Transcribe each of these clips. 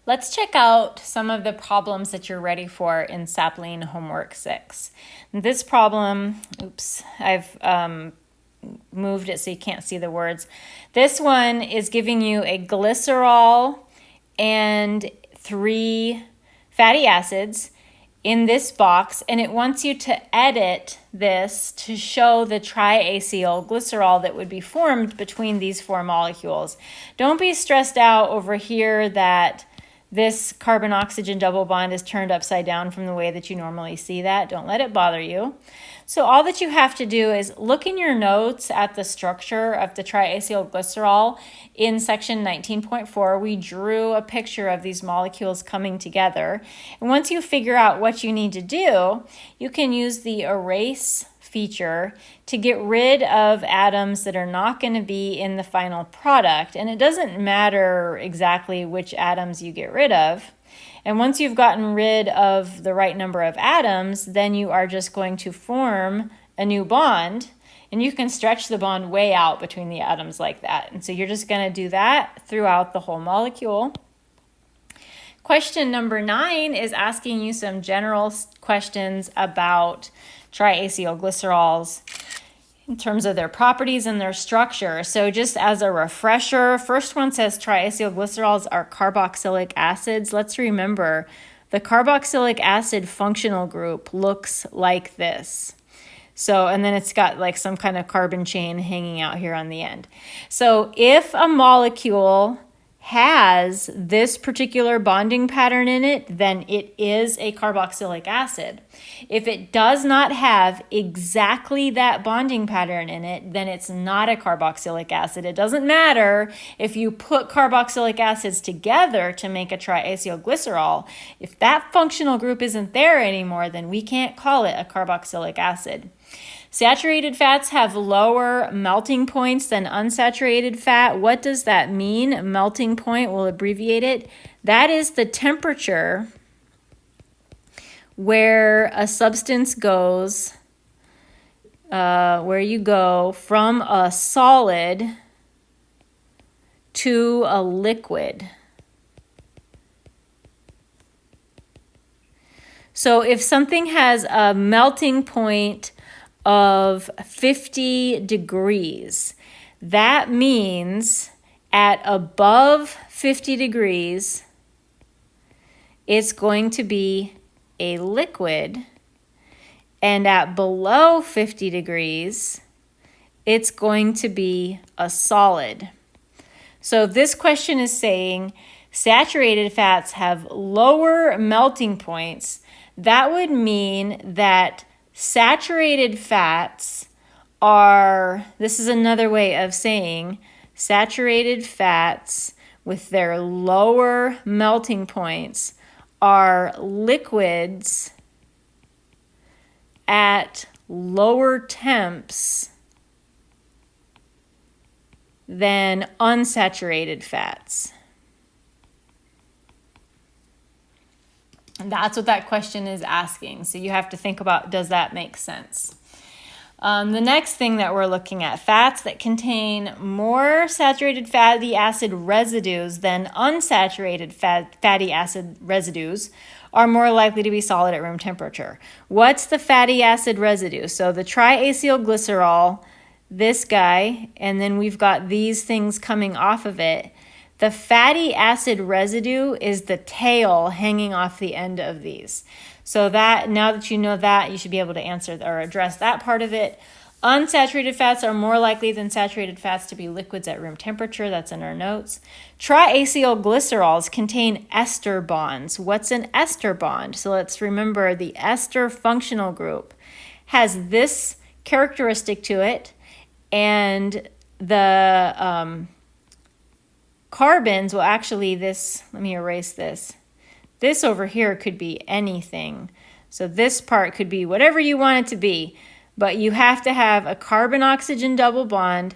Let's check out some of the problems that you're ready for in Sapling Homework 6. This problem, oops, I've moved it so you can't see the words. This one is giving you a glycerol and 3 fatty acids in this box, and it wants you to edit this to show the triacylglycerol that would be formed between these 4 molecules. Don't be stressed out over here that this carbon-oxygen double bond is turned upside down from the way that you normally see that. Don't let it bother you. So all that you have to do is look in your notes at the structure of the triacylglycerol. In section 19.4, we drew a picture of these molecules coming together. And once you figure out what you need to do, you can use the erase feature to get rid of atoms that are not going to be in the final product. And it doesn't matter exactly which atoms you get rid of. And once you've gotten rid of the right number of atoms, then you are just going to form a new bond, and you can stretch the bond way out between the atoms like that. And so you're just going to do that throughout the whole molecule. Question number 9 is asking you some general questions about triacylglycerols in terms of their properties and their structure. So just as a refresher, first one says triacylglycerols are carboxylic acids. Let's remember the carboxylic acid functional group looks like this. So, and then it's got like some kind of carbon chain hanging out here on the end. So if a molecule has this particular bonding pattern in it, then it is a carboxylic acid. If it does not have exactly that bonding pattern in it, then it's not a carboxylic acid. It doesn't matter if you put carboxylic acids together to make a triacylglycerol. If that functional group isn't there anymore, then we can't call it a carboxylic acid. Saturated fats have lower melting points than unsaturated fat. What does that mean? Melting point, we'll abbreviate it. That is the temperature where a substance goes, where you go from a solid to a liquid. So if something has a melting point of 50 degrees, that means at above 50 degrees, it's going to be a liquid, and at below 50 degrees, it's going to be a solid. So this question is saying saturated fats have lower melting points. That would mean that saturated fats are, this is another way of saying saturated fats with their lower melting points are liquids at lower temps than unsaturated fats. And that's what that question is asking. So you have to think about, does that make sense? The next thing that we're looking at, fats that contain more saturated fatty acid residues than unsaturated fatty acid residues are more likely to be solid at room temperature. What's the fatty acid residue? So the triacylglycerol, this guy, and then we've got these things coming off of it. The fatty acid residue is the tail hanging off the end of these. So that, now that you know that, you should be able to answer or address that part of it. Unsaturated fats are more likely than saturated fats to be liquids at room temperature. That's in our notes. Triacylglycerols contain ester bonds. What's an ester bond? So let's remember the ester functional group has this characteristic to it, and the carbons will actually, this, let me erase this. This over here could be anything. So this part could be whatever you want it to be, but you have to have a carbon-oxygen double bond,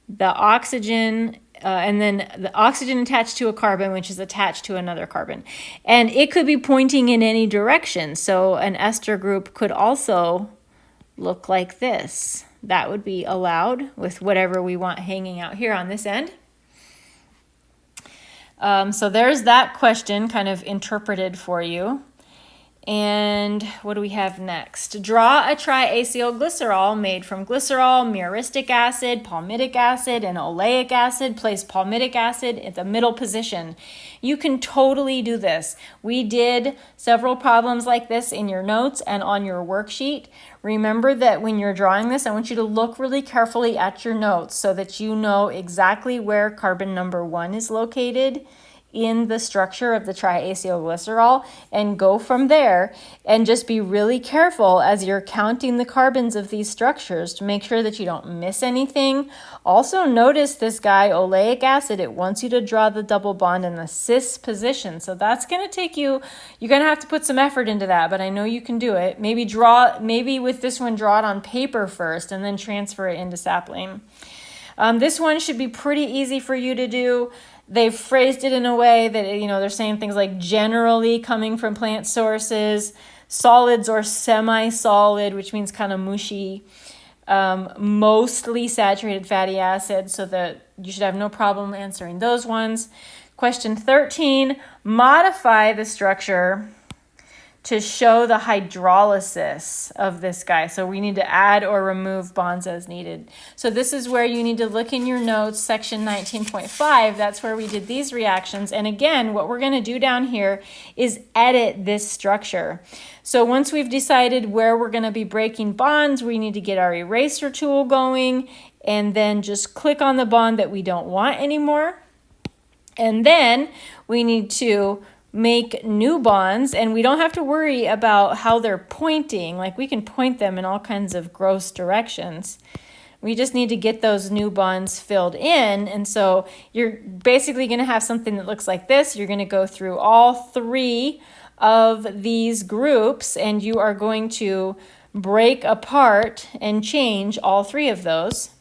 the oxygen, and then the oxygen attached to a carbon, which is attached to another carbon. And it could be pointing in any direction. So an ester group could also look like this. That would be allowed with whatever we want hanging out here on this end. So there's that question kind of interpreted for you. And what do we have next? Draw a triacylglycerol made from glycerol, myristic acid, palmitic acid, and oleic acid. Place palmitic acid at the middle position. You can totally do this. We did several problems like this in your notes and on your worksheet. Remember that when you're drawing this, I want you to look really carefully at your notes so that you know exactly where carbon number 1 is located in the structure of the triacylglycerol, and go from there, and just be really careful as you're counting the carbons of these structures to make sure that you don't miss anything. Also notice this guy, oleic acid, it wants you to draw the double bond in the cis position. So that's going to take you're going to have to put some effort into that, but I know you can do it. Maybe with this one, draw it on paper first and then transfer it into Sapling. This one should be pretty easy for you to do. They've phrased it in a way that, they're saying things like generally coming from plant sources, solids or semi-solid, which means kind of mushy, mostly saturated fatty acids, so that you should have no problem answering those ones. Question 13, modify the structure to show the hydrolysis of this guy. So we need to add or remove bonds as needed. So this is where you need to look in your notes, section 19.5. That's where we did these reactions. And again, what we're going to do down here is edit this structure. So once we've decided where we're going to be breaking bonds, we need to get our eraser tool going and then just click on the bond that we don't want anymore. And then we need to make new bonds, and we don't have to worry about how they're pointing. Like, we can point them in all kinds of gross directions. We just need to get those new bonds filled in. And so you're basically going to have something that looks like this. You're going to go through all 3 of these groups, and you are going to break apart and change all 3 of those.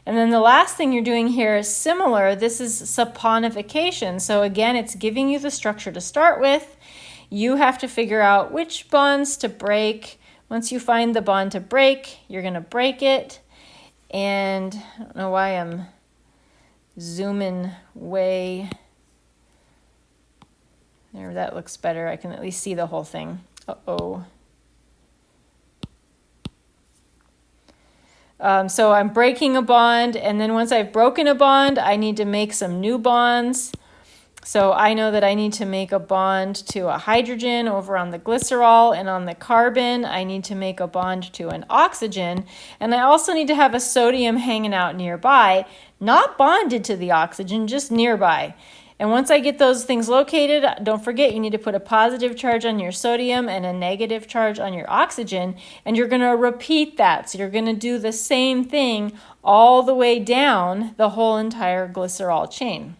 And then the last thing you're doing here is similar. This is saponification. So again, it's giving you the structure to start with. You have to figure out which bonds to break. Once you find the bond to break, you're going to break it. And I don't know why I'm zooming way. There, that looks better. I can at least see the whole thing. Uh-oh. So I'm breaking a bond, and then once I've broken a bond, I need to make some new bonds. So I know that I need to make a bond to a hydrogen over on the glycerol, and on the carbon, I need to make a bond to an oxygen. And I also need to have a sodium hanging out nearby, not bonded to the oxygen, just nearby. And once I get those things located, don't forget you need to put a positive charge on your sodium and a negative charge on your oxygen, and you're going to repeat that. So you're going to do the same thing all the way down the whole entire glycerol chain.